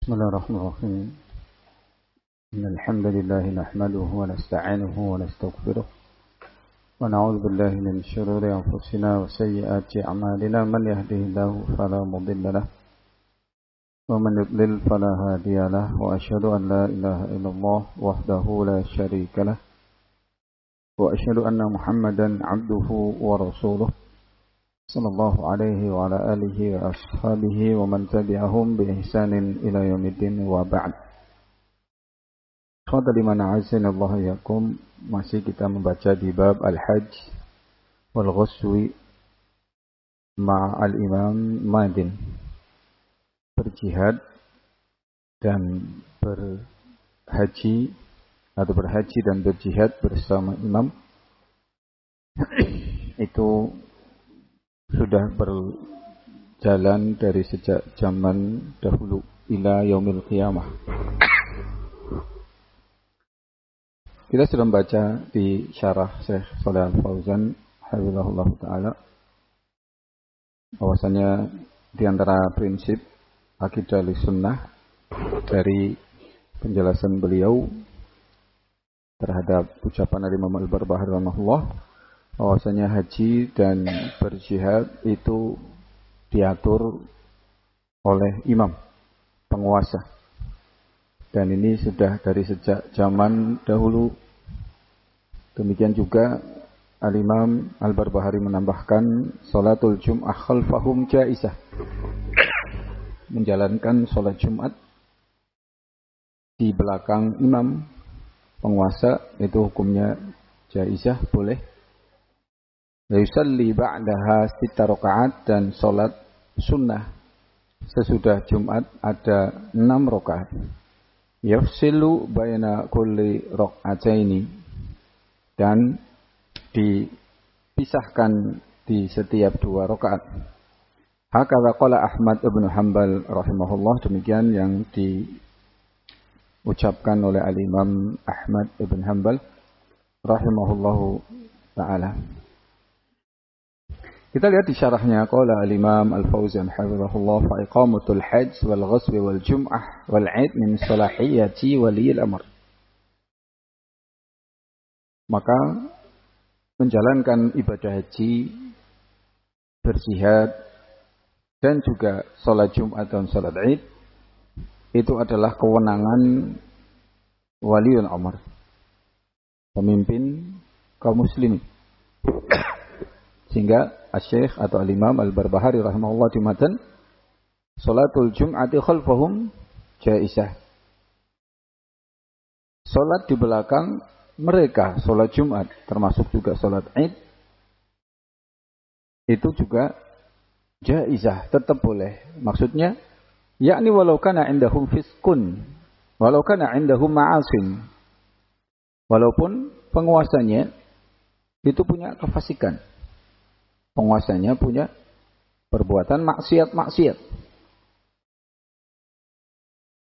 بسم الله الرحمن الرحيم إن الحمد لله نحمده ونستعينه ونستغفره ونعوذ بالله من شرور أنفسنا وسيئات أعمالنا من يهده الله فلا مضل له ومن يضلل فلا هادي له وأشهد أن لا إله إلا الله وحده لا شريك له وأشهد أن محمدا عبده ورسوله صلى الله عليه وعلى آله وأصحابه ومن تبعهم بإحسان إلى يوم الدين وبعد. Khawda liman a'azzana Allah yakum, masih kita membaca di bab Al-Hajj wal Ghuswi ma'al Imam Madin, berjihad dan berhaji atau berhaji dan berjihad bersama Imam. Itu sudah berjalan dari sejak zaman dahulu ila yaumil qiyamah. Kita sudah membaca di syarah Syekh Shalih Al-Fauzan hafizahullah taala bahwasanya di antara prinsip akidah Ahlussunnah dari penjelasan beliau terhadap ucapan Imam Al-Barbahari rahimahullah, bahwasanya haji dan berjihad itu diatur oleh imam, penguasa. Dan ini sudah dari sejak zaman dahulu. Demikian juga Al-Imam Al-Barbahari menambahkan salatul jum'ah khalfahum jaizah. Menjalankan salat Jumat di belakang imam, penguasa, itu hukumnya jaizah, boleh. Yusalli ba'daha 6 rakaat, dan salat sunnah sesudah Jumat ada 6 rakaat. Yafsilu baina kulli rak'ataini, dan dipisahkan di setiap 2 rakaat. Hakadha qala Ahmad ibn Hanbal rahimahullah, demikian yang diucapkan oleh Al-Imam Ahmad ibn Hanbal rahimahullahu taala. Kita lihat di syarahnya, qala al-Imam Al-Fauzan hafizahullah, fa iqamatul hajj wal ghuswi wal jum'ah wal 'id min salahiyati waliyil amr. Maka menjalankan ibadah haji, berjihad, dan juga salat Jumat dan salat Id itu adalah kewenangan waliul amr, pemimpin kaum muslimin. Sehingga Asy-Syaikh atau Al-Imam Al-Barbahari rahimahullah di matan, salatul jum'ati khalfahum jaizah. Salat di belakang mereka, salat Jumat, termasuk juga salat Id, itu juga jaizah, tetap boleh. Maksudnya, yakni walau kana indahum fiskun, walau kana indahum ma'asin. Walaupun penguasanya itu punya kefasikan, penguasanya punya perbuatan maksiat-maksiat,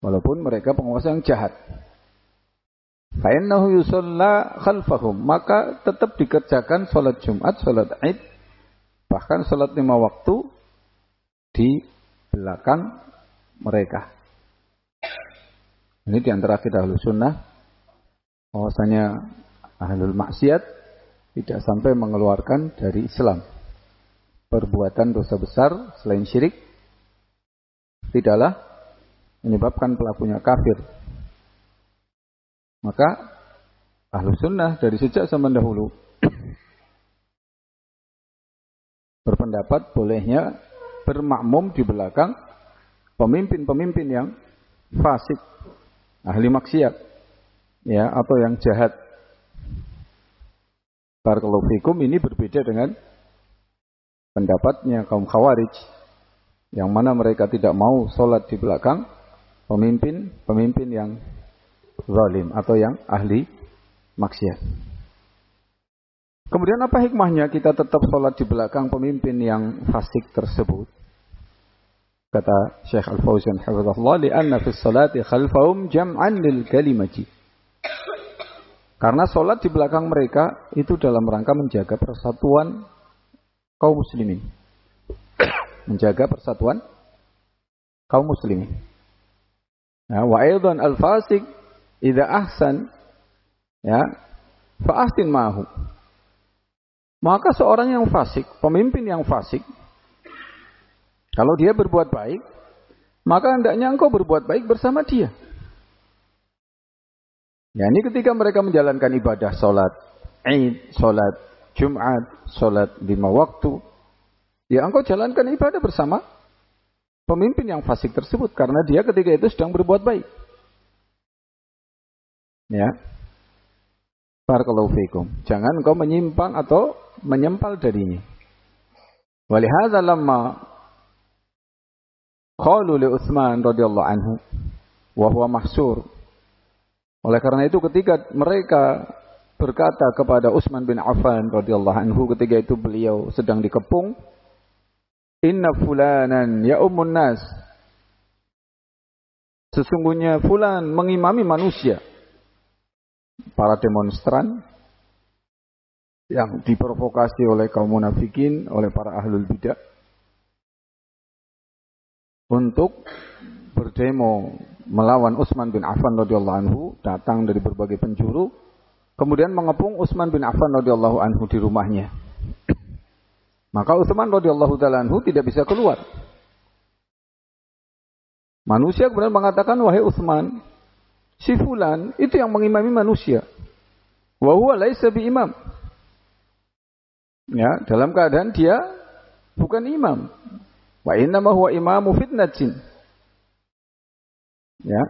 walaupun mereka penguasa yang jahat, fa'innahu yusalla khalfahum, maka tetap dikerjakan salat Jumat, salat Id, bahkan salat 5 waktu di belakang mereka. Ini diantara kita Ahlussunnah, bahwasanya ahlul maksiat tidak sampai mengeluarkan dari Islam. Perbuatan dosa besar selain syirik tidaklah menyebabkan pelakunya kafir. Maka Ahlussunnah dari sejak zaman dahulu berpendapat bolehnya bermakmum di belakang pemimpin-pemimpin yang fasik, ahli maksiat, ya, atau yang jahat. Barakallahu fikum, ini berbeda dengan pendapatnya kaum Khawarij, yang mana mereka tidak mau sholat di belakang pemimpin yang zalim atau yang ahli maksiat. Kemudian apa hikmahnya kita tetap sholat di belakang pemimpin yang fasik tersebut? Kata Syekh Al-Fauzan hafizahullah, li'anna fis salati khalfahum jam'an lil kalimati. Karena sholat di belakang mereka itu dalam rangka menjaga persatuan kaum muslimin, menjaga persatuan kaum muslimin. Ya, wa aidan al-fasik idza ahsan ya fa ahsin ma'hu. Maka seorang yang fasik, pemimpin yang fasik, kalau dia berbuat baik, maka hendaknya engkau berbuat baik bersama dia. Ya, ini ketika mereka menjalankan ibadah salat Id, salat Jumat, salat 5 waktu, ya engkau jalankan ibadah bersama pemimpin yang fasik tersebut karena dia ketika itu sedang berbuat baik. Ya. Barakallahu fikum. Jangan engkau menyimpang atau menyempal darinya. Walihadza lamma qalu li Utsman radhiyallahu anhu wa huwa mahsur. Oleh karena itu ketika mereka berkata kepada Utsman bin Affan radhiyallahu anhu ketika itu beliau sedang dikepung, inna fulanan ya ummun nas. Sesungguhnya fulan mengimami manusia. Para demonstran yang diprovokasi oleh kaum munafikin, oleh para ahlul bidah untuk berdemo melawan Utsman bin Affan radhiyallahu anhu, datang dari berbagai penjuru, kemudian mengepung Utsman bin Affan radhiyallahu anhu di rumahnya. Maka Utsman radhiyallahu taala anhu tidak bisa keluar. Manusia kemudian mengatakan, wahai Utsman, si fulan itu yang mengimami manusia. Wa huwa laisa bi imam. Ya, dalam keadaan dia bukan imam. Wa innama huwa imamu fitnatin. Ya.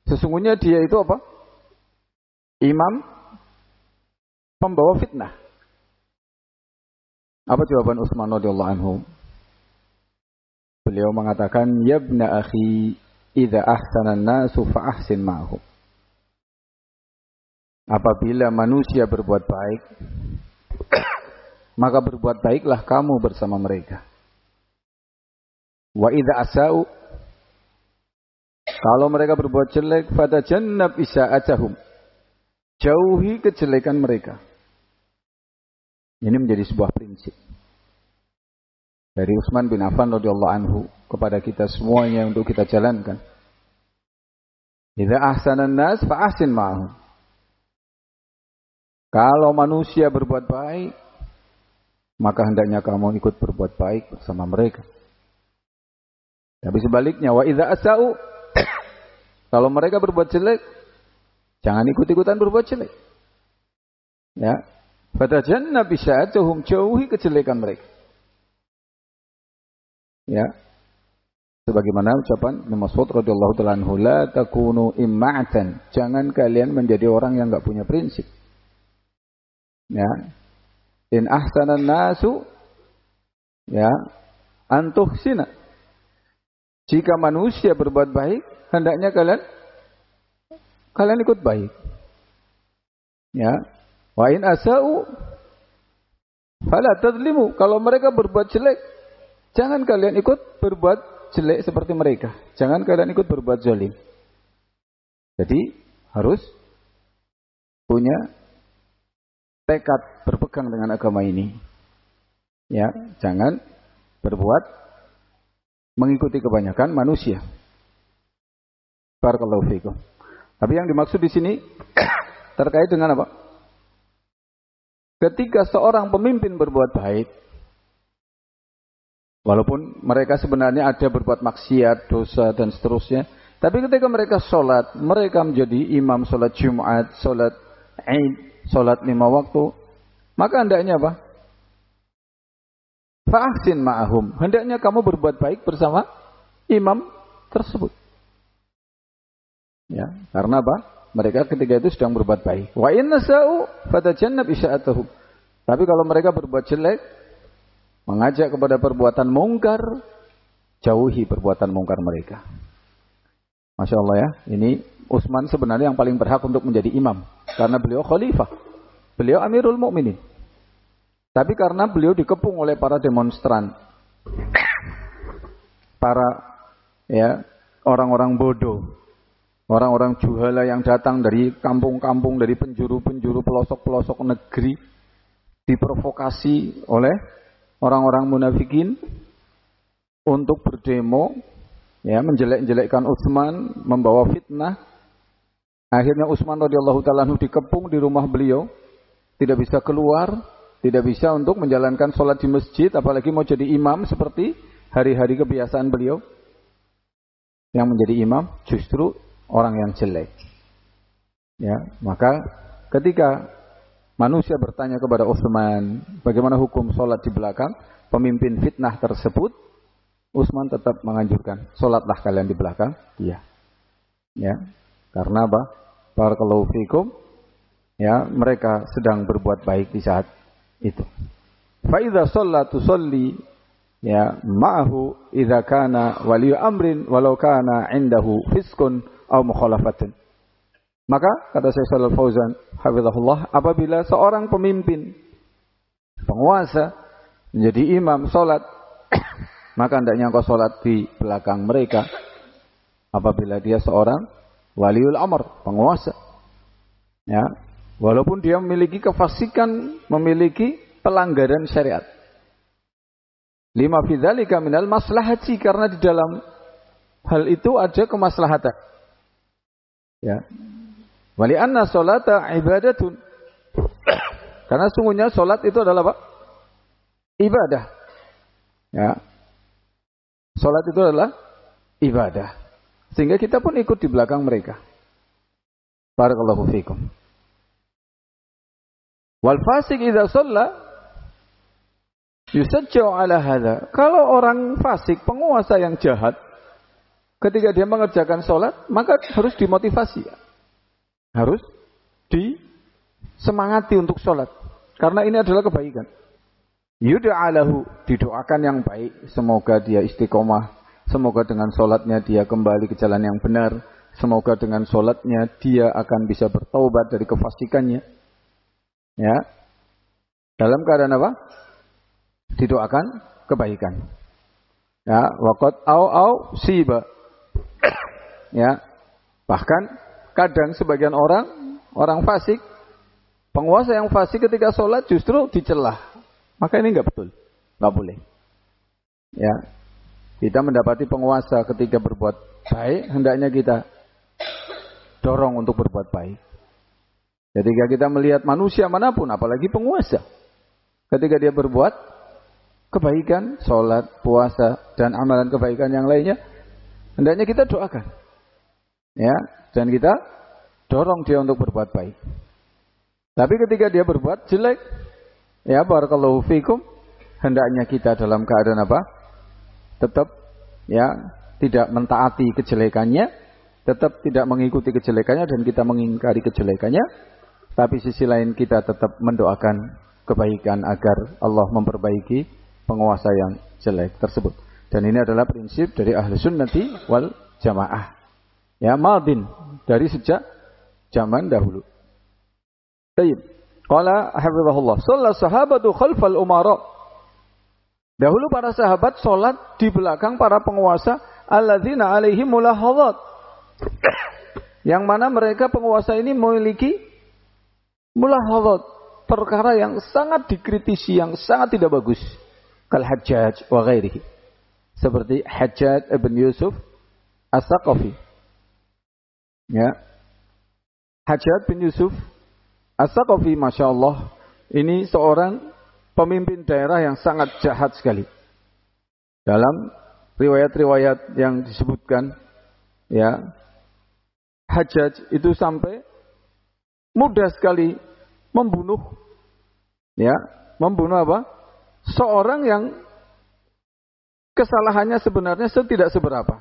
Sesungguhnya dia itu apa? Imam pembawa fitnah. Apa jawaban Utsman radhiyallahu anhu? Beliau mengatakan, ya ibna akhi, idza ahsana an-nasu fa ahsin ma'hum. Apabila manusia berbuat baik, maka berbuat baiklah kamu bersama mereka. Wa idza asa'u, kalau mereka berbuat jelek, fatajannab isa'atahum. Jauhi kejelekan mereka. Ini menjadi sebuah prinsip dari Utsman bin Affan radhiyallahu anhu kepada kita semuanya untuk kita jalankan. Idza ahsanan nas fa ahsin ma'hum. Kalau manusia berbuat baik, maka hendaknya kamu ikut berbuat baik bersama mereka. Tapi sebaliknya, wa idza asa'u, kalau mereka berbuat jelek, jangan ikut-ikutan berbuat jelek. Ya. Fatajannab bisya'atuhum, jauhi kejelekan mereka. Ya. Sebagaimana ucapan Ibnu Mas'ud radhiyallahu ta'ala anhu, la takunu imma'atan. Jangan kalian menjadi orang yang enggak punya prinsip. Ya. In ahsanan nasu ya antuhsina. Jika manusia berbuat baik, hendaknya kalian ikut baik. Ya. Wa in asa'u fala tadlimu. Kalau mereka berbuat jelek, jangan kalian ikut berbuat jelek seperti mereka. Jangan kalian ikut berbuat zalim. Jadi harus punya tekad berpegang dengan agama ini. Ya, jangan berbuat mengikuti kebanyakan manusia. Barakallahu fikum. Tapi yang dimaksud di sini terkait dengan apa? Ketika seorang pemimpin berbuat baik, walaupun mereka sebenarnya ada berbuat maksiat, dosa dan seterusnya, tapi ketika mereka sholat, mereka menjadi imam sholat Jumat, sholat Id, sholat 5 waktu, maka hendaknya apa? Fa'ahsin ma'ahum. Hendaknya kamu berbuat baik bersama imam tersebut. Ya, karena apa? Mereka ketika itu sedang berbuat baik. Wa inna sa'u fatajannab isya'atuhum. Tapi kalau mereka berbuat jelek, mengajak kepada perbuatan mungkar, jauhi perbuatan mungkar mereka. Masya Allah ya, ini Utsman sebenarnya yang paling berhak untuk menjadi imam. Karena beliau khalifah. Beliau Amirul Mukminin. Tapi karena beliau dikepung oleh para demonstran. Para ya orang-orang bodoh. Orang-orang juhala yang datang dari kampung-kampung, dari penjuru-penjuru, pelosok-pelosok negeri. Diprovokasi oleh orang-orang munafikin untuk berdemo ya, menjelek-jelekkan Utsman, membawa fitnah. Akhirnya Utsman radhiyallahu taala dikepung di rumah beliau, tidak bisa keluar, tidak bisa untuk menjalankan sholat di masjid, apalagi mau jadi imam seperti hari-hari kebiasaan beliau. Yang menjadi imam justru orang yang jelek. Ya, maka ketika manusia bertanya kepada Utsman, bagaimana hukum sholat di belakang pemimpin fitnah tersebut, Utsman tetap menganjurkan, sholatlah kalian di belakang dia. Ya, karena apa? Barakallahu fikum. Ya, mereka sedang berbuat baik di saat itu. Fa idza shalla tusalli ya ma'ahu idza kana wali amrin walau kana indahu fiskun aw mukhalafatun. Maka kata Syekh Shalal Fauzan hafizahullah, apabila seorang pemimpin penguasa menjadi imam salat, maka hendaknya engkau salat di belakang mereka apabila dia seorang waliul amr, penguasa. Ya, walaupun dia memiliki kefasikan, memiliki pelanggaran syariat. Lima fi dzalika minal maslahati, karena di dalam hal itu ada kemaslahatan. Ya. Wali anna sholata ibadatun. Karena sungguhnya sholat itu adalah apa? Ibadah. Ya. Sholat itu adalah ibadah. Sehingga kita pun ikut di belakang mereka. Barakallahu fikum. Wal fasik idza shalla yusajja'u ala hadza. Kalau orang fasik, penguasa yang jahat, ketika dia mengerjakan sholat, maka harus dimotivasi. Harus disemangati untuk sholat. Karena ini adalah kebaikan. Yud'alahu, didoakan yang baik. Semoga dia istiqomah. Semoga dengan sholatnya dia kembali ke jalan yang benar. Semoga dengan sholatnya dia akan bisa bertaubat dari kefasikannya. Ya. Dalam keadaan apa? Didoakan kebaikan. Ya, waqad au siba. Ya. Bahkan kadang sebagian orang fasik, penguasa yang fasik ketika sholat justru dicelah. Maka ini enggak betul, enggak boleh. Ya, kita mendapati penguasa ketika berbuat baik, hendaknya kita dorong untuk berbuat baik. Ketika kita melihat manusia manapun, apalagi penguasa, ketika dia berbuat kebaikan, sholat, puasa, dan amalan kebaikan yang lainnya, hendaknya kita doakan. Ya, dan kita dorong dia untuk berbuat baik. Tapi ketika dia berbuat jelek, ya barakallahu fikum, hendaknya kita dalam keadaan apa? Tetap ya tidak mentaati kejelekannya, tetap tidak mengikuti kejelekannya dan kita mengingkari kejelekannya. Tapi sisi lain kita tetap mendoakan kebaikan agar Allah memperbaiki penguasa yang jelek tersebut. Dan ini adalah prinsip dari ahli sunnati wal jamaah. Ya, madin dari sejak zaman dahulu. Baik. Qala hafizahullah, shalla sahabatu khalfal umara. Dahulu para sahabat salat di belakang para penguasa alladzina alaihim mulahadzat. Yang mana mereka penguasa ini memiliki mulahadzat, perkara yang sangat dikritisi, yang sangat tidak bagus. Kal Hajjaj wa ghairihi. Seperti Hajjaj ibn Yusuf As-Saqafi. Ya, Hajjaj bin Yusuf As-Saqafi, Masya Allah, ini seorang pemimpin daerah yang sangat jahat sekali. Dalam riwayat-riwayat yang disebutkan, ya, Hajjaj itu sampai mudah sekali membunuh, ya, membunuh apa? Seorang yang kesalahannya sebenarnya tidak seberapa.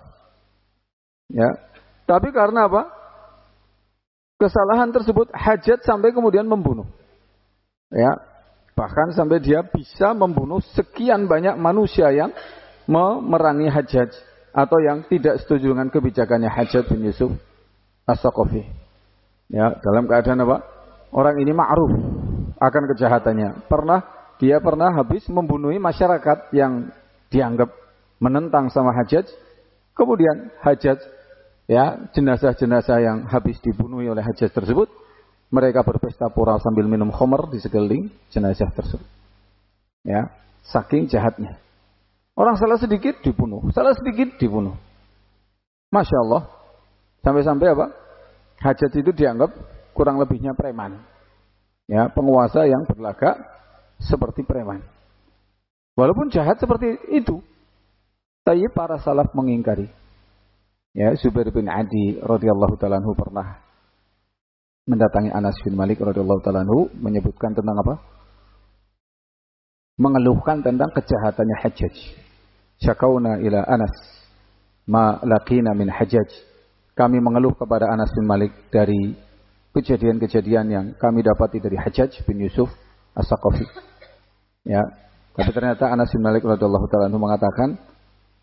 Ya. Tapi karena apa? Kesalahan tersebut Hajjaj sampai kemudian membunuh. Ya, bahkan sampai dia bisa membunuh sekian banyak manusia yang memerangi Hajjaj atau yang tidak setuju dengan kebijakannya Hajjaj bin Yusuf As-Saqafi. Ya, dalam keadaan apa? Orang ini ma'ruf akan kejahatannya. Dia pernah habis membunuh masyarakat yang dianggap menentang sama Hajjaj. Kemudian Hajjaj, ya, jenazah-jenazah yang habis dibunuh oleh Hajjaj tersebut, mereka berpesta pora sambil minum khamr di sekeliling jenazah tersebut. Ya, saking jahatnya. Orang salah sedikit dibunuh, salah sedikit dibunuh. Masya Allah. Sampai-sampai apa? Hajjaj itu dianggap kurang lebihnya preman. Ya, penguasa yang berlagak seperti preman. Walaupun jahat seperti itu, tapi para salaf mengingkari. Ya, Zubair bin Adi radhiyallahu ta'ala anhu pernah mendatangi Anas bin Malik radhiyallahu ta'ala anhu menyebutkan tentang apa? Mengeluhkan tentang kejahatannya Hajjaj. Syakauna ila Anas ma laqina min Hajjaj. Kami mengeluh kepada Anas bin Malik dari kejadian-kejadian yang kami dapati dari Hajjaj bin Yusuf As-Saqafi. Ya, tapi ternyata Anas bin Malik radhiyallahu ta'ala anhu mengatakan,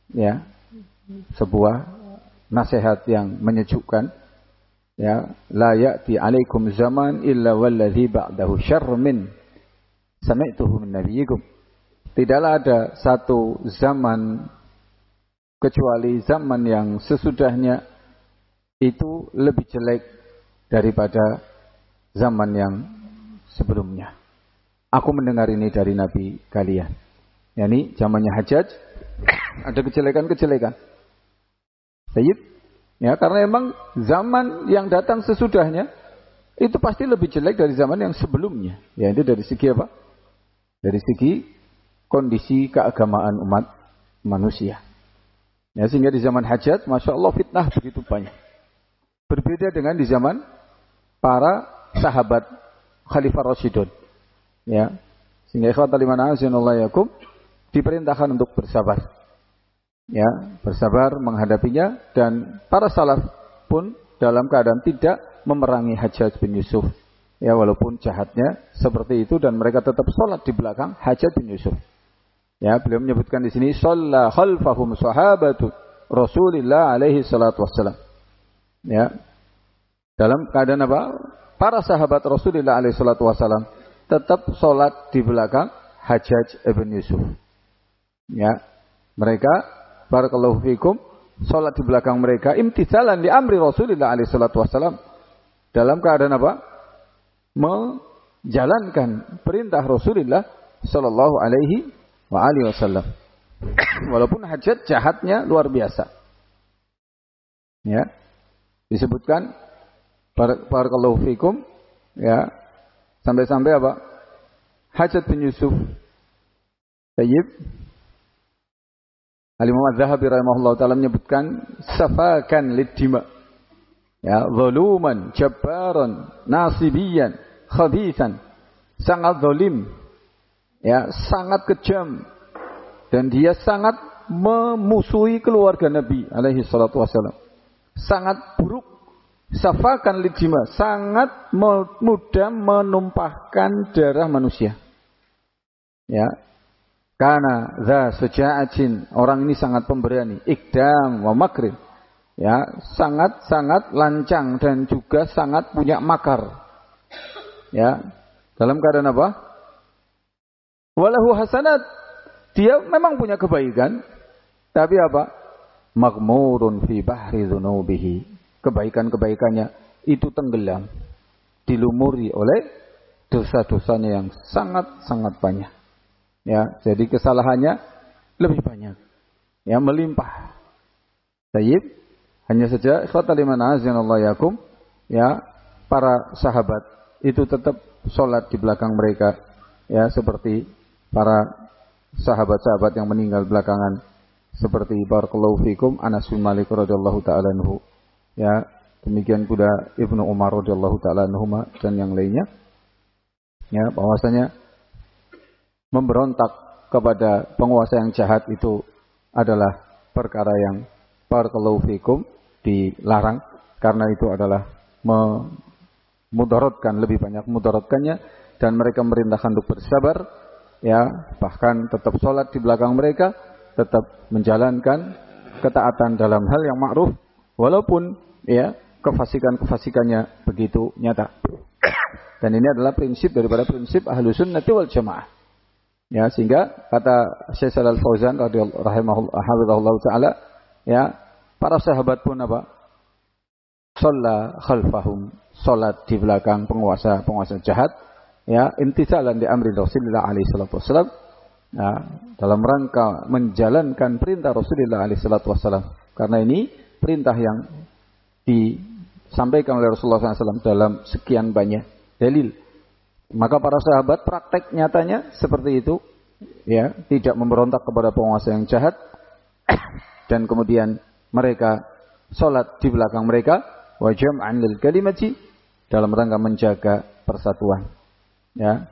ya, sebuah nasihat yang menyejukkan, ya, la ya'ti 'alaikum zaman illa walladhi ba'dahu syarr min sami'tuhu min nabiyyikum. Tidaklah ada satu zaman kecuali zaman yang sesudahnya itu lebih jelek daripada zaman yang sebelumnya. Aku mendengar ini dari Nabi kalian. Yani zamannya Hajjaj ada kejelekan-kejelekan. Sayyid, ya, karena memang zaman yang datang sesudahnya itu pasti lebih jelek dari zaman yang sebelumnya. Ya, itu dari segi apa? Dari segi kondisi keagamaan umat manusia. Ya, sehingga di zaman Hajjaj, Masya Allah, fitnah begitu banyak. Berbeda dengan di zaman para sahabat Khalifah Rasyidun. Ya, sehingga ikhwatal iman azanallahu yakum diperintahkan untuk bersabar. Ya, bersabar menghadapinya, dan para salaf pun dalam keadaan tidak memerangi Hajjaj bin Yusuf. Ya, walaupun jahatnya seperti itu, dan mereka tetap sholat di belakang Hajjaj bin Yusuf. Ya, beliau menyebutkan di sini shalla khalfahum sahabatu Rasulillah alaihi salatu wassalam. Ya, dalam keadaan apa? Para sahabat Rasulullah alaihi salatu wassalam tetap sholat di belakang Hajjaj bin Yusuf. Ya, mereka barakallahu fikum sholat di belakang mereka imtithalan di amri Rasulullah alaihi salatu wassalam, dalam keadaan apa? Menjalankan perintah Rasulullah sallallahu alaihi wa alihi wasallam. Walaupun Hajjaj jahatnya luar biasa. Ya, disebutkan barakallahu fikum, ya, sampai-sampai apa? Hajjaj bin Yusuf Tayyib Al-Imam Az-Zahabi rahimahullah ta'ala menyebutkan safakan lid-dima, ya, zaluman, jabbaran, nasibiyan, khabithan, sangat zalim, ya, sangat kejam, dan dia sangat memusuhi keluarga Nabi alaihi salatu wassalam, sangat buruk. Safakan lid-dima, sangat mudah menumpahkan darah manusia. Ya, karena za suja'atin, orang ini sangat pemberani, ikdam wa makrin. Ya, sangat lancang dan juga sangat punya makar. Ya, dalam keadaan apa? Walahu hasanat, dia memang punya kebaikan, tapi apa? Maghmurun fi bahri dzunubihi. Kebaikan-kebaikannya itu tenggelam, dilumuri oleh dosa-dosanya yang sangat-sangat banyak. Ya, jadi kesalahannya lebih banyak. Ya, melimpah. Tayyib, hanya saja ikhwatal iman azanallahu yakum, ya, para sahabat itu tetap sholat di belakang mereka, ya, seperti para sahabat-sahabat yang meninggal belakangan, seperti barakallahu fikum Anas bin Malik radhiyallahu ta'ala anhu. Ya, demikian pula Ibnu Umar radhiyallahu ta'ala anhuma dan yang lainnya. Ya, bahwasanya memberontak kepada penguasa yang jahat itu adalah perkara yang barakallahu fikum dilarang, karena itu adalah memudaratkan, lebih banyak mudaratkannya, dan mereka merintahkan untuk bersabar, ya, bahkan tetap sholat di belakang mereka, tetap menjalankan ketaatan dalam hal yang ma'ruf, walaupun, ya, kefasikan-kefasikannya begitu nyata. Dan ini adalah prinsip daripada prinsip Ahlus Sunnati wal Jamaah. Ya, sehingga kata Syekh Shalal Fauzan rahimahullah taala, ya, para sahabat pun apa? Shalla khalfahum, salat di belakang penguasa jahat, ya, imtithalan di amri Rasulullah alaihi salatu wasallam. Ya, dalam rangka menjalankan perintah Rasulullah alaihi salatu wasallam. Karena ini perintah yang disampaikan oleh Rasulullah SAW dalam sekian banyak dalil. Maka para sahabat praktek nyatanya seperti itu, ya, tidak memberontak kepada penguasa yang jahat, dan kemudian mereka sholat di belakang mereka, wa jam'an lil kalimati, dalam rangka menjaga persatuan. Ya.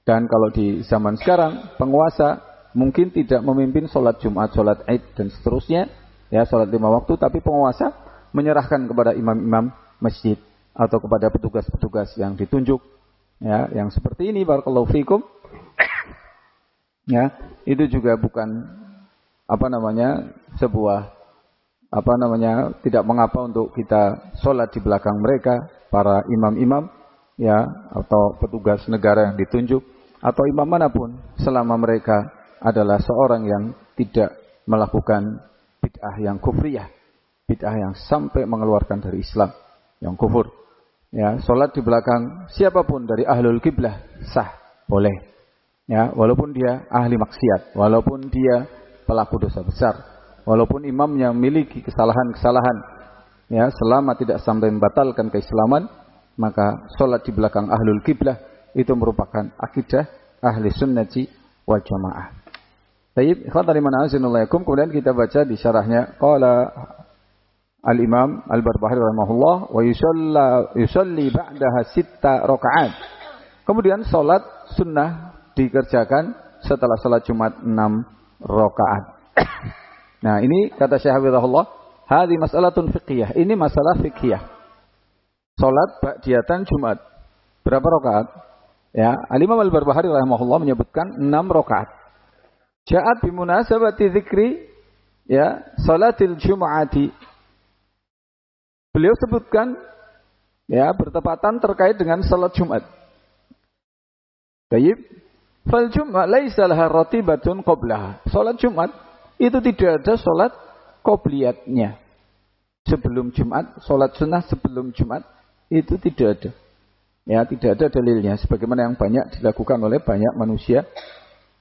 Dan kalau di zaman sekarang penguasa mungkin tidak memimpin sholat Jumat, sholat Id dan seterusnya, ya, sholat 5 waktu, tapi penguasa menyerahkan kepada imam-imam masjid atau kepada petugas-petugas yang ditunjuk, ya, yang seperti ini, barakallahu fikum. Ya, itu juga bukan sebuah tidak mengapa untuk kita sholat di belakang mereka, para imam-imam, ya, atau petugas negara yang ditunjuk, atau imam manapun, selama mereka adalah seorang yang tidak melakukan bid'ah yang kufriyah, bid'ah yang sampai mengeluarkan dari Islam, yang kufur. Ya, sholat di belakang siapapun dari ahlul qiblah sah, boleh. Ya, walaupun dia ahli maksiat, walaupun dia pelaku dosa besar, walaupun imamnya memiliki kesalahan-kesalahan, ya, selama tidak sampai membatalkan keislaman, maka sholat di belakang ahlul qiblah itu merupakan akidah ahli sunnati wal jamaah. Baik, ikhwatan liman azinulaikum, kemudian kita baca di syarahnya qala al-Imam Al-Barbahari rahimahullah wa yusalli ba'daha 6 rakaat. Kemudian salat sunnah dikerjakan setelah salat Jumat 6 rakaat. Nah, ini kata Syekh Hafizahullah, hadhi mas'alatun fiqhiyah. Ini masalah fiqhiyah. Salat ba'diyatan Jumat berapa rakaat? Ya, Al-Imam Al-Barbahari rahimahullah menyebutkan 6 rakaat. Ja'at bimunasabati dzikri, ya, salatil Jum'ati. Beliau sebutkan, ya, bertepatan terkait dengan salat Jumat. Baik. Fal Jum'ah laisa laha ratibatun qablaha. Salat Jumat itu tidak ada salat qobliyatnya. Sebelum Jumat, salat sunnah sebelum Jumat itu tidak ada. Ya, tidak ada dalilnya sebagaimana yang banyak dilakukan oleh banyak manusia.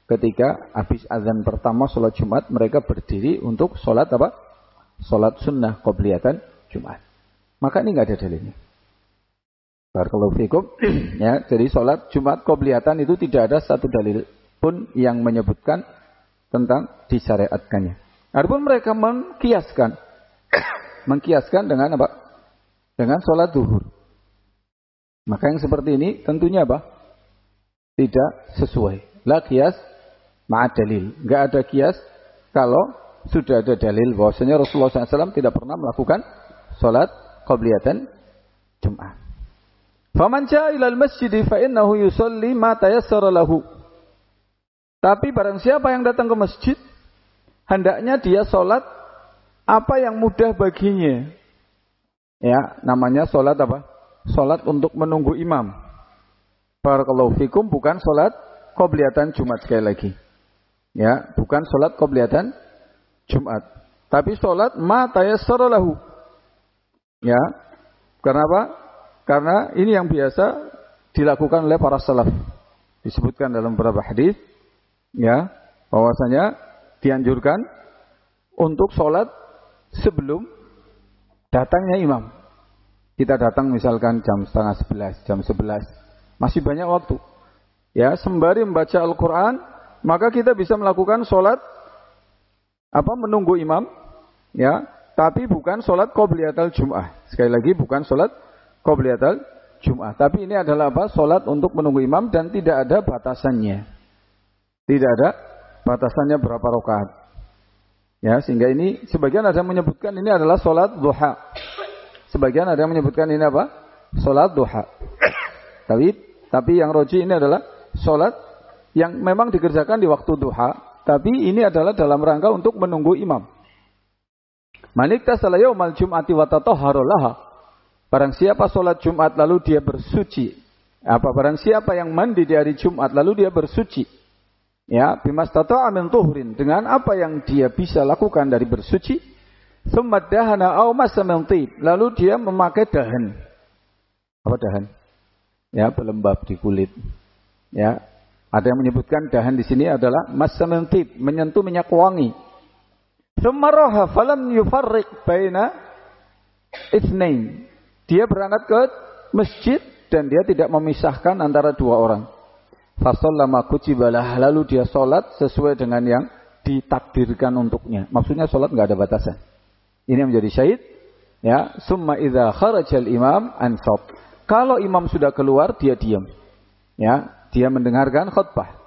Ketika habis azan pertama salat Jumat, mereka berdiri untuk salat apa? Salat sunnah qobliyatan Jumat. Maka ini enggak ada dalilnya. Barakallahu fikum. Ya, jadi salat Jumat qobliyatan itu tidak ada satu dalil pun yang menyebutkan tentang disyariatkannya. Adapun mereka mengkiaskan dengan apa? Dengan salat zuhur. Maka yang seperti ini tentunya apa? Tidak sesuai. La qiyas ma'ad dalil. Enggak ada kias kalau sudah ada dalil bahwasanya Rasulullah SAW tidak pernah melakukan salat qobliyatan Jum'ah. Faman ja'a ilal masjid fa innahu yusalli ma tayassara lahu. Tapi barang siapa yang datang ke masjid, hendaknya dia salat apa yang mudah baginya. Ya, namanya salat apa? Salat untuk menunggu imam. Barakallahu fikum, bukan salat qobliyatan Jumat sekali lagi. Ya, bukan salat qobliyatan Jumat, tapi salat ma tayassara lahu. Ya. Karena apa? Karena ini yang biasa dilakukan oleh para salaf. Disebutkan dalam beberapa hadis, ya, bahwasanya dianjurkan untuk salat sebelum datangnya imam. Kita datang misalkan jam 10:30, jam 11. Masih banyak waktu. Ya, sembari membaca Al-Qur'an, maka kita bisa melakukan salat menunggu imam, ya, tapi bukan salat qobliyatul Jum'ah. Sekali lagi bukan salat qobliyatul Jum'ah, tapi ini adalah salat untuk menunggu imam dan tidak ada batasannya. Tidak ada batasannya berapa rakaat. Ya, sehingga ini sebagian ada yang menyebutkan ini adalah salat duha. Sebagian ada yang menyebutkan ini salat duha. Tapi yang roji ini adalah salat yang memang dikerjakan di waktu duha, tapi ini adalah dalam rangka untuk menunggu imam. Manik tasala yaumal jum'ati wa tatahhara laha. Barang siapa salat Jumat lalu dia bersuci. Barang siapa yang mandi di hari Jumat lalu dia bersuci. Ya, bimastata'a min tuhrin, dengan apa yang dia bisa lakukan dari bersuci. Tsumma dahana aw massa min thib, lalu dia memakai dahan. Apa dahan? Ya, pelembab di kulit. Ya, ada yang menyebutkan dahan di sini adalah massa min thib, menyentuh minyak wangi. Tsumma raha falam yufarriq baina itsnain. Dia berangkat ke masjid dan dia tidak memisahkan antara dua orang. Fasallama kutibalah, lalu dia sholat sesuai dengan yang ditakdirkan untuknya. Maksudnya sholat nggak ada batasan. Ini yang menjadi syahid. Ya, summa idza kharajal imam ansab. Kalau imam sudah keluar, dia diam. Ya, dia mendengarkan khutbah.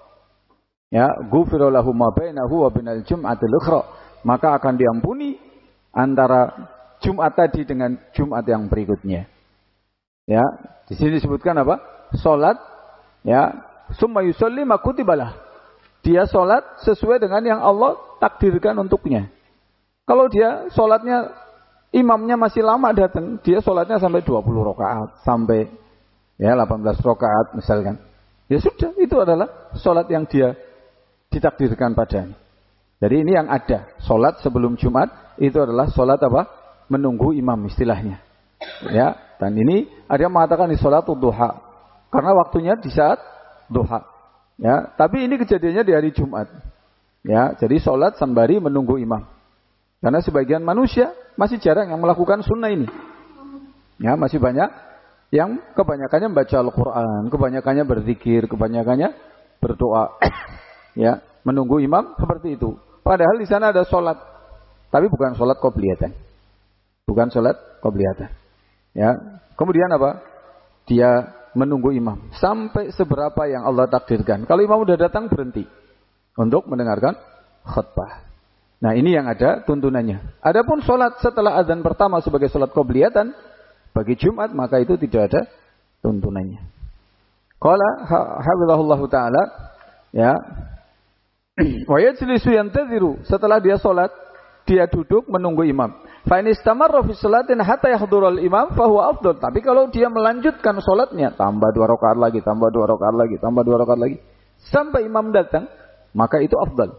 Ya, ghufira lahu ma bainahu wa bainal jum'atil ukhra. Maka akan diampuni antara Jumat tadi dengan Jumat yang berikutnya. Ya, di sini disebutkan apa? Salat, ya, summa yusalli ma kutibalah. Dia salat sesuai dengan yang Allah takdirkan untuknya. Kalau dia salatnya imamnya masih lama datang, dia salatnya sampai 20 rakaat, sampai ya 18 rakaat misalkan. Ya sudah, itu adalah salat yang dia ditakdirkan padanya. Jadi ini yang ada. Salat sebelum Jumat itu adalah salat apa? Menunggu imam istilahnya. Ya, dan ini ada yang mengatakan ini salatul duha karena waktunya di saat duha. Ya, tapi ini kejadiannya di hari Jumat. Ya, jadi salat sembari menunggu imam. Karena sebagian manusia masih jarang yang melakukan sunnah ini. Ya, masih banyak yang kebanyakannya membaca Al-Quran, kebanyakannya berzikir, kebanyakannya berdoa. Ya, menunggu imam seperti itu. Padahal di sana ada sholat, tapi bukan sholat qobliyatan. Bukan sholat qobliyatan. Ya, kemudian apa? Dia menunggu imam sampai seberapa yang Allah takdirkan. Kalau imam udah datang, berhenti untuk mendengarkan khutbah. Nah, ini yang ada tuntunannya. Adapun sholat setelah azan pertama sebagai sholat qobliyatan bagi Jumat, maka itu tidak ada tuntunannya. Qala hafizahullahu taala, ya. Wa yajlisu yantaziru, setelah dia sholat, dia duduk menunggu imam. Fa in istamarra fi sholatin hatta yahdurul imam fa huwa afdal. Tapi kalau dia melanjutkan sholatnya, tambah 2 rakaat lagi, tambah 2 rakaat lagi, tambah 2 rakaat lagi, sampai imam datang, maka itu afdal.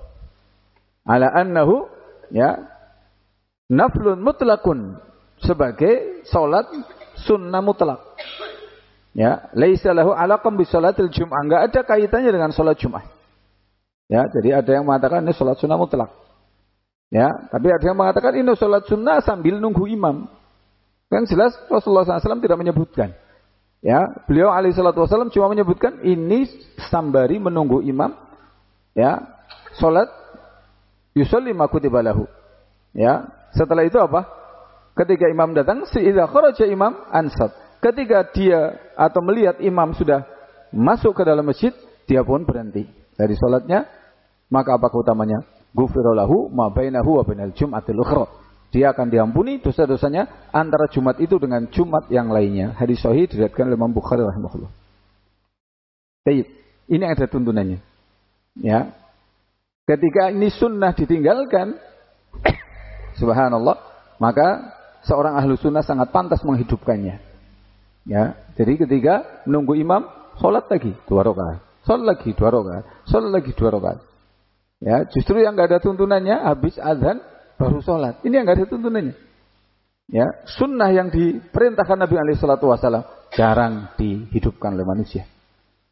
Ala annahu, ya, naflun mutlakun, sebagai salat sunnah mutlak. Ya, laisa lahu alaqam bi salatil jum'ah, enggak ada kaitannya dengan salat Jumat. Ya, jadi ada yang mengatakan ini salat sunnah mutlak. Ya, tapi ada yang mengatakan ini salat sunnah sambil nunggu imam. Kan jelas Rasulullah SAW tidak menyebutkan. Ya, beliau alaihi salatu wasallam cuma menyebutkan ini sambari menunggu imam. Ya, salat yusalli ma kutiba lahu. Ya, setelah itu apa? Ketika imam datang, si idza kharaja imam ansat. Ketika dia atau melihat imam sudah masuk ke dalam masjid, dia pun berhenti dari salatnya. Maka apa keutamanya? Ghufira lahu ma bainahu wa bainal jum'atil ukhra. Dia akan diampuni dosa-dosanya antara Jumat itu dengan Jumat yang lainnya. Hadis sahih diriwayatkan oleh Imam Bukhari rahimahullah. Baik, ini ada tuntunannya. Ya. Ketika ini sunnah ditinggalkan, subhanallah, maka seorang ahlu sunnah sangat pantas menghidupkannya. Ya, jadi ketika menunggu imam, sholat lagi 2 rakaat, sholat lagi 2 rakaat, sholat lagi 2 rakaat. Ya, justru yang nggak ada tuntunannya habis azan baru sholat. Ini yang nggak ada tuntunannya. Ya, sunnah yang diperintahkan Nabi alaihi salatu wasallam jarang dihidupkan oleh manusia.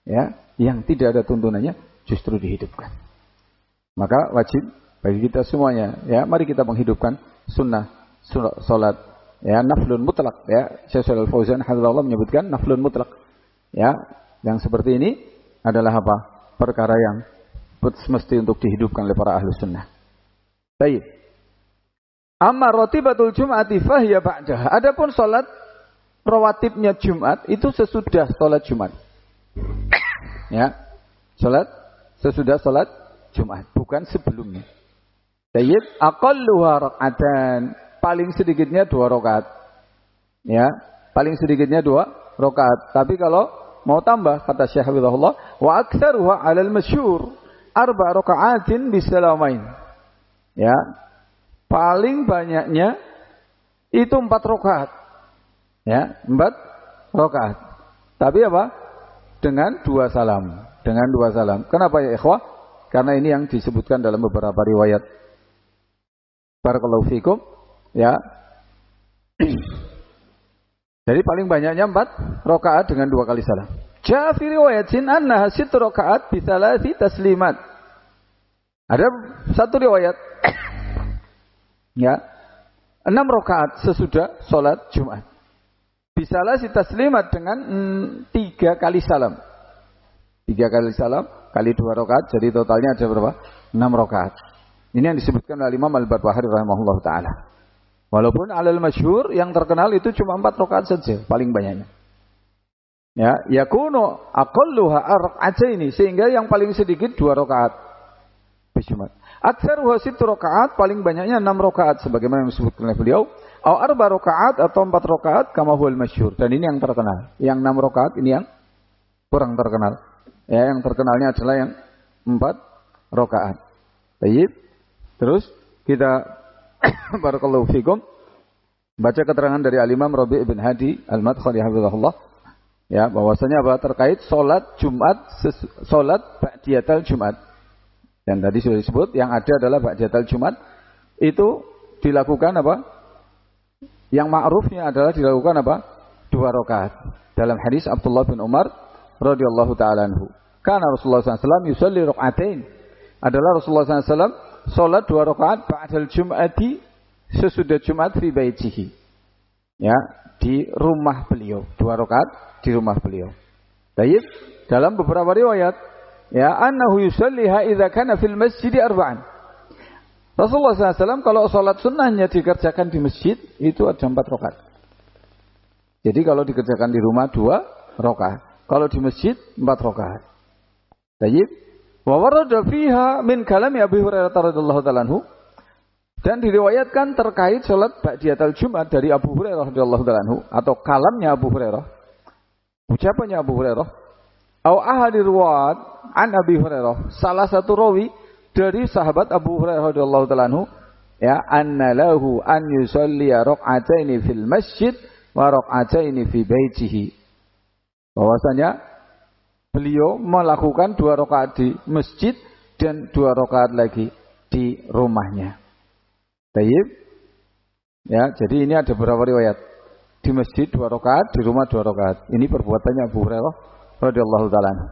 Ya, yang tidak ada tuntunannya justru dihidupkan. Maka wajib bagi kita semuanya, ya, mari kita menghidupkan sunnah salat, ya, naflun mutlak, ya. Syekh Shalal Fauzan hafizahullah menyebutkan naflun mutlak. Ya, yang seperti ini adalah apa? Perkara yang mesti untuk dihidupkan oleh para ahli sunnah. Baik. Amma ratibatul Jum'ati fahiya ba'daha. Adapun salat rawatibnya Jumat itu sesudah salat Jumat. Ya. Salat sesudah salat Jumat, bukan sebelumnya. Tayyib, aqalluha rak'atan, paling sedikitnya 2 rakaat. Ya, paling sedikitnya 2 rakaat. Tapi kalau mau tambah, kata Syekh Hafizahullah, wa aktsaruha 'alal masyhur 4 raka'atin bisalamain. Ya. Paling banyaknya itu 4 rakaat. Ya, 4 rakaat. Tapi apa? Dengan 2 salam. Dengan 2 salam. Kenapa ya ikhwah? Karena ini yang disebutkan dalam beberapa riwayat. Barakallahu fikum. Ya. Jadi paling banyaknya 4 rakaat dengan 2 kali salam. Ja'a fi riwayatin annaha 6 rakaat bi 3 taslimat. Ada satu riwayat Ya. 6 rakaat sesudah sholat Jumat. Bisalah si taslimat dengan 3 kali salam. 3 kali salam kali 2 rakaat, jadi totalnya ada berapa? 6 rakaat. Ini yang disebutkan oleh Imam Al-Barbahari rahimahullah ta'ala. Walaupun alal masyhur yang terkenal itu cuma 4 rakaat saja paling banyaknya. Ya, yakunu aqalluha rak'ataini, sehingga yang paling sedikit 2 rakaat Jumat. Aktsaruha 6 rakaat, paling banyaknya 6 rakaat sebagaimana yang disebutkan oleh beliau. Au 4 rakaat atau 4 rakaat kama huwal masyhur. Dan ini yang terkenal. Yang 6 rakaat ini yang kurang terkenal. Ya, yang terkenalnya adalah yang 4 rakaat. Baik. Terus kita barakallahu fikum baca keterangan dari Al-Imam Rabi' bin Hadi Al-Madkhali hafizahullah. Ya, bahwasanya apa? Terkait salat Jumat, salat ba'diyatal Jumat. Dan tadi sudah disebut yang ada adalah ba'diyatal Jumat itu dilakukan apa? Yang ma'rufnya adalah dilakukan apa? 2 rakaat. Dalam hadis Abdullah bin Umar radhiyallahu taala anhu, karena Rasulullah SAW yusalli rak'atain. Adalah Rasulullah SAW salat 2 rakaat ba'dal Jum'ati, sesudah Jumat fi baitihi. Ya, di rumah beliau. 2 rakaat di rumah beliau. Baik, dalam beberapa riwayat ya annahu yusalliha idza kana fil masjid arba'an. Rasulullah SAW kalau salat sunnahnya dikerjakan di masjid itu ada 4 rakaat. Jadi kalau dikerjakan di rumah 2 rakaat, kalau di masjid 4 rakaat. Baik. Wa warada fiha min kalami Abi Hurairah radhiyallahu ta'ala anhu, dan diriwayatkan terkait salat ba'diyatal Jumat dari Abu Hurairah radhiyallahu ta'ala anhu, atau kalamnya Abu Hurairah, ucapannya Abu Hurairah, au ahadi ruwat an Abi Hurairah, salah satu rawi dari sahabat Abu Hurairah radhiyallahu ta'ala anhu, ya, anna lahu an yusalli rak'ataini fil masjid wa rak'ataini fi baitihi. Bahwasanya beliau melakukan 2 rakaat di masjid dan 2 rakaat lagi di rumahnya. Baik. Ya, jadi ini ada beberapa riwayat. Di masjid 2 rakaat, di rumah 2 rakaat. Ini perbuatannya Abu Hurairah radhiyallahu ta'ala anhu.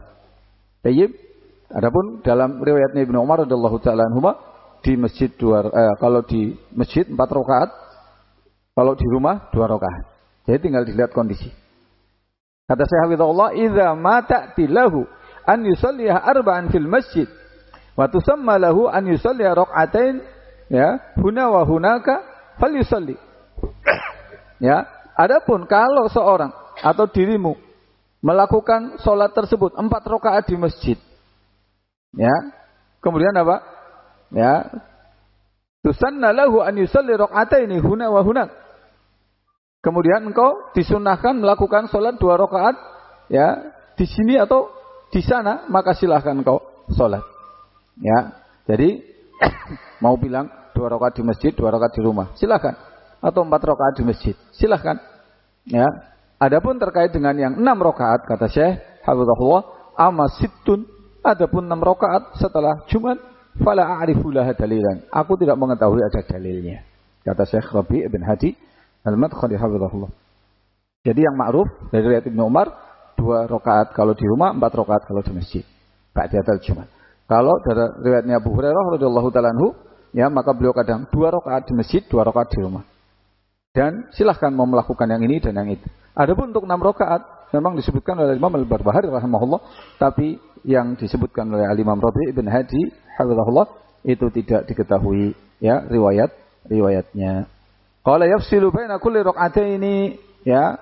Baik. Adapun dalam riwayatnya Ibnu Umar radhiyallahu ta'ala anhuma, di masjid kalau di masjid 4 rakaat, kalau di rumah 2 rakaat. Jadi tinggal dilihat kondisi. Kata Syekh Hafizahullah, idza ma ta'ti lahu an yusalliha arba'an fil masjid wa tusamma lahu an yusalliha rak'atain, ya, huna wa hunaka falyusalli. Ya, adapun kalau seorang atau dirimu melakukan salat tersebut 4 rakaat di masjid, ya, kemudian apa? Ya, tusanna lahu an yusalli rak'ataini huna wa hunaka. Kemudian engkau disunahkan melakukan sholat 2 rakaat, ya, di sini atau di sana, maka silahkan engkau sholat. Ya, jadi mau bilang 2 rakaat di masjid, 2 rakaat di rumah, silahkan. Atau 4 rakaat di masjid, silahkan. Ya, adapun terkait dengan yang 6 rakaat, kata Syekh Hafizahullah, amma sittun, adapun 6 rakaat setelah Jumat, fala a'rifu laha dalilan. Aku tidak mengetahui ada dalilnya. Kata Syekh Rabi' bin Hadi Al-Madkhali hafizahullah. Jadi yang ma'ruf dari riwayat Ibnu Umar 2 rakaat kalau di rumah, 4 rakaat kalau di masjid. Ba'diyatal Jumat. Kalau dari riwayatnya Abu Hurairah radhiyallahu ta'ala anhu, ya, maka beliau kadang 2 rakaat di masjid, 2 rakaat di rumah. Dan silahkan mau melakukan yang ini dan yang itu. Adapun untuk 6 rakaat memang disebutkan oleh Imam Al-Barbahari rahimahullah, tapi yang disebutkan oleh Al-Imam Rabi' bin Hadi hafizahullah itu tidak diketahui, ya, riwayatnya. Qala yafsilu baina kulli rak'ataini, ya,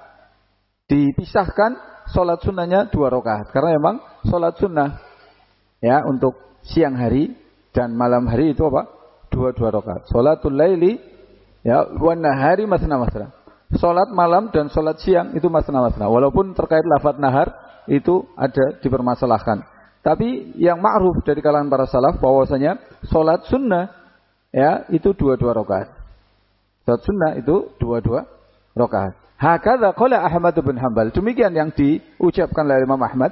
dipisahkan salat sunnahnya 2 rakaat. Karena memang salat sunnah, ya, untuk siang hari dan malam hari itu apa? 2 rakaat. Salatul laili, ya, wan nahari masna-masna. Salat malam dan salat siang itu masna-masna. Walaupun terkait lafaz nahar itu ada dipermasalahkan. Tapi yang ma'ruf dari kalangan para salaf bahwasanya salat sunnah, ya, itu 2 rakaat. Salat sunnah itu 2 rakaat. Hakadha qala Ahmad bin Hanbal. Demikian yang diucapkan oleh Imam Ahmad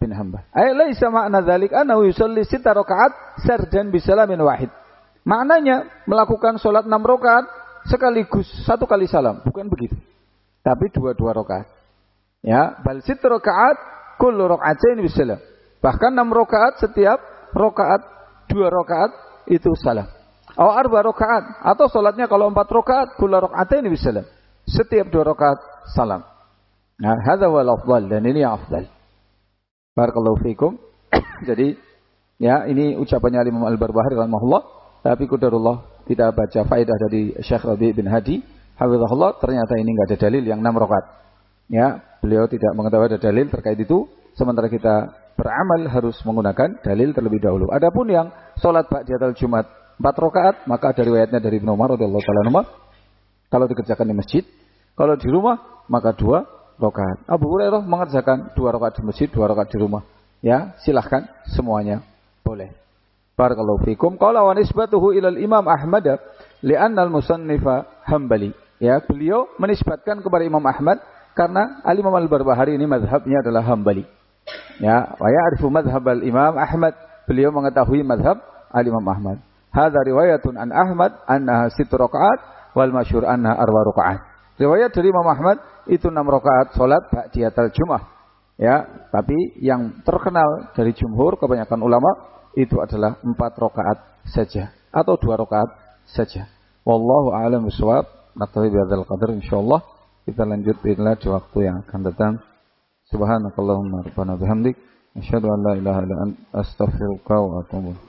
bin Hanbal. Ay laisa ma'na dzalik annahu yusalli 6 rakaat sardan bisalamin wahid. Maknanya melakukan salat 6 rakaat sekaligus 1 kali salam, bukan begitu. Tapi 2 rakaat. Ya, bal 6 rakaat kullu raka'atain bisalam. Bahkan 6 rakaat, setiap rakaat 2 rakaat itu salam. Aw arba rakaat, atau salatnya kalau 4 rakaat, kula rakaatain bisalam. Setiap 2 rakaat salam. Nah, hadza wal afdal, dan ini yang afdal. Barakallahu fikum. Jadi ya, ini ucapannya Imam Al-Barbahari rahimahullah, tapi qadarullah kita baca faedah dari Syekh Rabi' bin Hadi hafizahullah, ternyata ini enggak ada dalil yang 6 rakaat. Ya, beliau tidak mengetahui ada dalil terkait itu, sementara kita beramal harus menggunakan dalil terlebih dahulu. Adapun yang salat ba'datul Jumat 4 rakaat, maka ada riwayatnya dari Ibnu Umar radhiyallahu taala anhu, kalau dikerjakan di masjid, kalau di rumah maka 2 rakaat. Abu Hurairah mengerjakan 2 rakaat di masjid, 2 rakaat di rumah. Ya, silahkan semuanya boleh. Barakallahu fikum. Qala wa nisbatuhu ila al-Imam Ahmad li'anna al-musannifa Hambali. Ya, beliau menisbatkan kepada Imam Ahmad karena Al-Imam Al-Barbahari ini mazhabnya adalah Hambali. Ya, wa ya'rifu mazhab al-Imam Ahmad. Beliau mengetahui mazhab Al-Imam Ahmad. Hadza riwayatun an Ahmad annaha 6 rakaat wal masyhur annaha 4 rakaat. Riwayat dari Imam Ahmad itu 6 rakaat salat ba'diyatul Jumat. Ya, tapi yang terkenal dari jumhur kebanyakan ulama itu adalah 4 rakaat saja atau 2 rakaat saja. Wallahu a'lam bishawab. Naktafi bihadzal qadar insyaallah. Kita lanjut bismillah di waktu yang akan datang. Subhanakallahumma rabbana bihamdik asyhadu an la ilaha illa anta astaghfiruka wa atubu ilaik.